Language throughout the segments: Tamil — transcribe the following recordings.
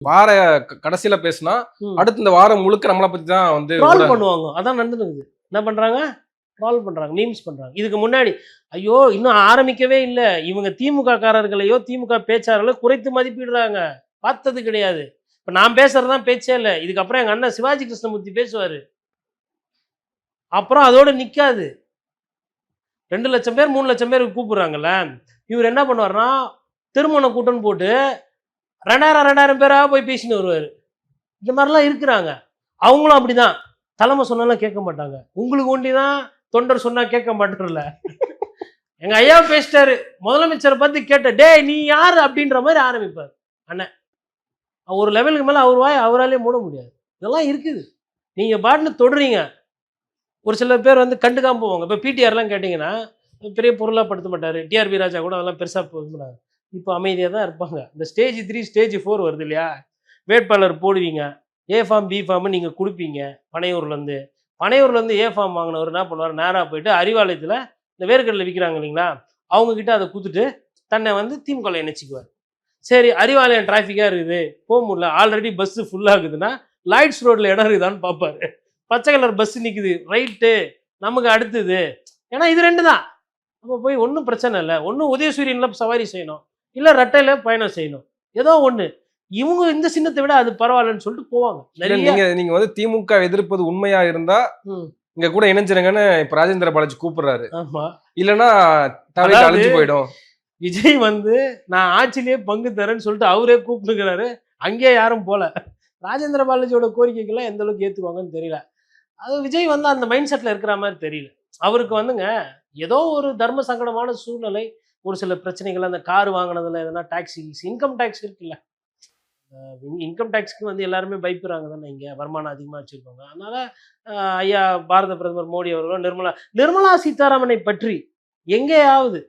வார கடைசியில பேசினா அடுத்து இந்த வாரம் முழுக்க நம்மளை பத்தி தான் வந்து ட்ரால் பண்ணுவாங்க. அதான் நடந்துருக்குது. என்ன பண்றாங்க? ட்ரால் பண்றாங்க, மீம்ஸ் பண்றாங்க. இதுக்கு முன்னாடி ஐயோ இன்னும் ஆரம்பிக்கவே இல்லை, இவங்க திமுக காரர்களையோ திமுக பேச்சாளர்களோ குறைத்து மதிப்பிடுறாங்க. பார்த்தது கிடையாது. இப்ப நான் பேசுறதுதான் பேச்சே இல்லை. இதுக்கப்புறம் எங்க அண்ணன் சிவாஜி கிருஷ்ணமூர்த்தி பேசுவாரு. அப்புறம் அதோட நிக்காது. 2 லட்சம் பேர் 3 லட்சம் பேர் கூப்பிடுறாங்கல்ல, இவர் என்ன பண்ணுவார்னா திருமண கூட்டம்னு போட்டு 2000 பேரா போய் பேசின்னு வருவாரு. இந்த மாதிரிலாம் இருக்கிறாங்க. அவங்களும் அப்படிதான். தலைமை சொன்னாலும் கேட்க மாட்டாங்க. உங்களுக்கு ஒண்டிதான் தொண்டர் சொன்னா கேட்க மாட்டேறல. எங்க ஐயா பேசிட்டாரு, முதலமைச்சரை பார்த்து கேட்ட, டேய் நீ யாரு அப்படின்ற மாதிரி ஆரம்பிப்பார் அண்ணன். ஒரு லெவலுக்கு மேல அவர் வாய் அவராலே மூட முடியாது. இதெல்லாம் இருக்குது. நீங்க பாட்டுன்னு தொடுறீங்க. ஒரு சில பேர் வந்து கண்டுக்காம போவாங்க. இப்போ பிடிஆர்லாம் கேட்டிங்கன்னா பெரிய பொருளாக படுத்த மாட்டார். டிஆர்பி ராஜா கூட அதெல்லாம் பெருசாக போக இப்போ அமைதியாக தான் இருப்பாங்க. இந்த ஸ்டேஜ் 3 ஸ்டேஜ் 4 வருது இல்லையா, வேட்பாளர் போடுவீங்க, ஏ ஃபார்ம் பி ஃபார்ம் நீங்கள் கொடுப்பீங்க. பனையூர்லேருந்து ஏ ஃபார்ம் வாங்கினவர் என்ன பண்ணுவார், நேராக போயிட்டு அறிவாலயத்தில் இந்த வேர்க்கடலை விற்கிறாங்க இல்லைங்களா, அவங்கக்கிட்ட அதை கொடுத்துட்டு தன்னை வந்து திமுகவில் இணைச்சிக்குவார். சரி அறிவாலயம் டிராஃபிக்காக இருக்குது, போக முடியல, ஆல்ரெடி பஸ்ஸு ஃபுல்லாகுதுன்னா லாய்ட்ஸ் ரோட்டில் இடம் இருக்குதான்னு பார்ப்பார். பச்சை கலர் பஸ் நிற்குது, ரைட்டு நமக்கு அடுத்தது. ஏன்னா இது 2 தான். நம்ம போய் ஒன்றும் பிரச்சனை இல்லை, ஒன்றும் உதயசூரியனில் சவாரி செய்யணும், இல்லை ரெட்டையில் பயணம் செய்யணும், ஏதோ ஒன்று. இவங்க இந்த சின்னத்தை விட அது பரவாயில்லன்னு சொல்லிட்டு போவாங்க. நீங்க வந்து திமுக எதிர்ப்பது உண்மையா இருந்தா இங்க கூட இணைஞ்சிருங்கன்னு இப்ப ராஜேந்திர பாலாஜி கூப்பிடுறாரு. ஆமா, இல்லைன்னா அழிஞ்சு போயிடும். விஜய் வந்து நான் ஆட்சியிலேயே பங்கு தரேன்னு சொல்லிட்டு அவரே கூப்பிட்டுக்கிறாரு. அங்கேயே யாரும் போல. ராஜேந்திர பாலாஜியோட கோரிக்கைகள்லாம் எந்த அளவுக்கு ஏற்றுவாங்கன்னு தெரியல. அது விஜய் வந்து அந்த மைண்ட் செட்டில் இருக்கிற மாதிரி தெரியல. அவருக்கு வந்துங்க ஏதோ ஒரு தர்ம சங்கடமான சூழ்நிலை, ஒரு சில பிரச்சனைகள், அந்த கார் வாங்கினதுல எதனா டாக்ஸ் இன்கம் டேக்ஸ் இருக்குல்ல, இன்கம் டேக்ஸ்க்கு வந்து எல்லாருமே பயப்படுறாங்க தானே, இங்கே வருமானம் அதிகமாக வச்சுருப்பாங்க. அதனால் ஐயா பாரத பிரதமர் மோடி அவர்களும் நிர்மலா சீதாராமனை பற்றி எங்கேயாவது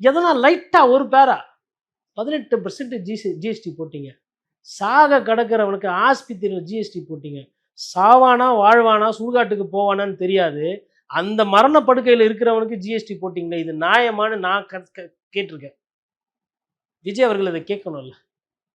எதனா லைட்டாக ஒரு பேரா 18% ஜிஎஸ்டி போட்டிங்க, சாக கிடக்கிறவனுக்கு ஆஸ்பத்திரியில் ஜிஎஸ்டி போட்டிங்க, சாவானா வாழ்வானா சுடுகாட்டுக்கு போவானான்னு தெரியாது, அந்த மரண படுக்கையில் இருக்கிறவனுக்கு ஜிஎஸ்டி போட்டிங்களே, இது நியாயமானு நான் கேட்டிருக்கேன். விஜய் அவர்கள் இதை கேட்கணும்ல.